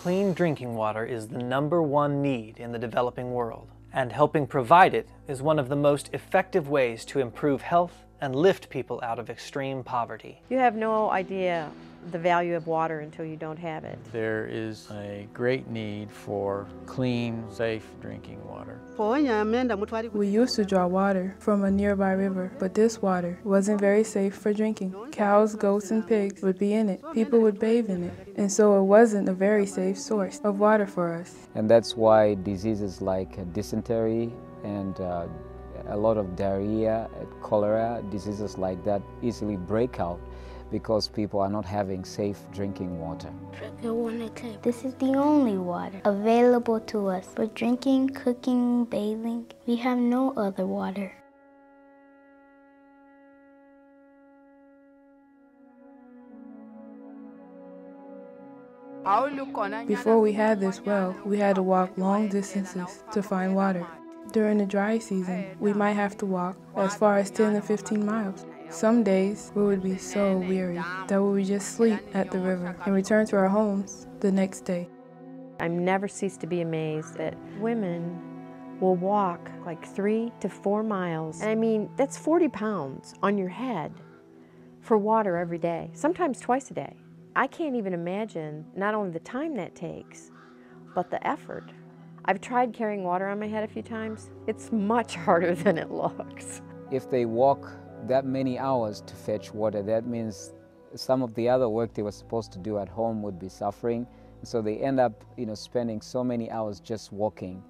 Clean drinking water is the #1 need in the developing world, and helping provide it is one of the most effective ways to improve health and lift people out of extreme poverty. You have no idea the value of water until you don't have it. There is a great need for clean, safe drinking water. We used to draw water from a nearby river, but this water wasn't very safe for drinking. Cows, goats, and pigs would be in it. People would bathe in it, and so it wasn't a very safe source of water for us. And that's why diseases like dysentery and a lot of diarrhea, cholera, diseases like that easily break out because people are not having safe drinking water. This is the only water available to us for drinking, cooking, bathing. We have no other water. Before we had this well, we had to walk long distances to find water. During the dry season, we might have to walk as far as 10 to 15 miles. Some days we would be so weary that we would just sleep at the river and return to our homes the next day. I never cease to be amazed that women will walk like 3 to 4 miles. And I mean, that's 40 pounds on your head for water every day, sometimes twice a day. I can't even imagine not only the time that takes, but the effort. I've tried carrying water on my head a few times. It's much harder than it looks. If they walk that many hours to fetch water, that means some of the other work they were supposed to do at home would be suffering. So they end up, spending so many hours just walking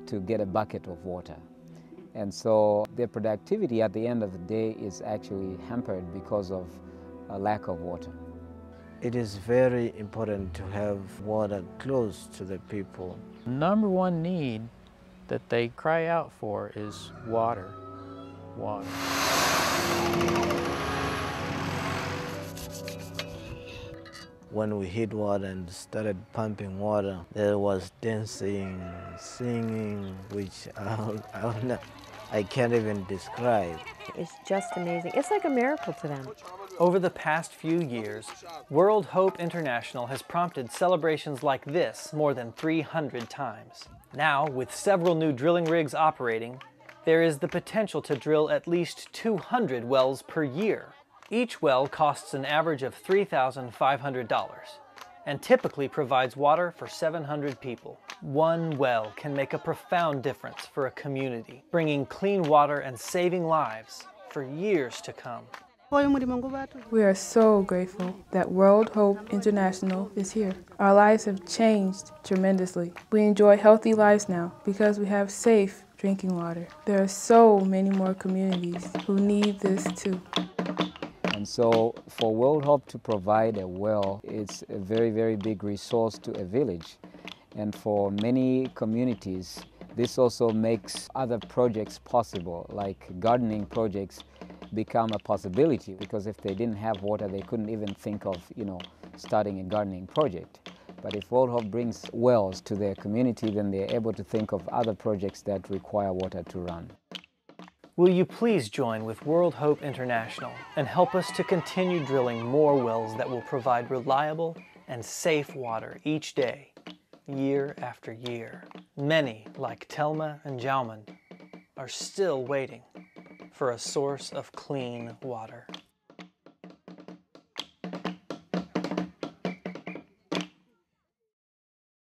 to get a bucket of water. And so their productivity at the end of the day is actually hampered because of a lack of water. It is very important to have water close to the people. #1 need that they cry out for is water. Water. When we hit water and started pumping water, there was dancing, singing, which I can't even describe. It's just amazing. It's like a miracle to them. Over the past few years, World Hope International has prompted celebrations like this more than 300 times. Now, with several new drilling rigs operating, there is the potential to drill at least 200 wells per year. Each well costs an average of $3,500 and typically provides water for 700 people. One well can make a profound difference for a community, bringing clean water and saving lives for years to come. We are so grateful that World Hope International is here. Our lives have changed tremendously. We enjoy healthy lives now because we have safe drinking water. There are so many more communities who need this too. And so for World Hope to provide a well, it's a very, very big resource to a village. And for many communities, this also makes other projects possible, like gardening projects become a possibility, because if they didn't have water, they couldn't even think of, starting a gardening project. But if World Hope brings wells to their community, then they're able to think of other projects that require water to run. Will you please join with World Hope International and help us to continue drilling more wells that will provide reliable and safe water each day, year after year? Many, like Telma and Joaomond, are still waiting for a source of clean water.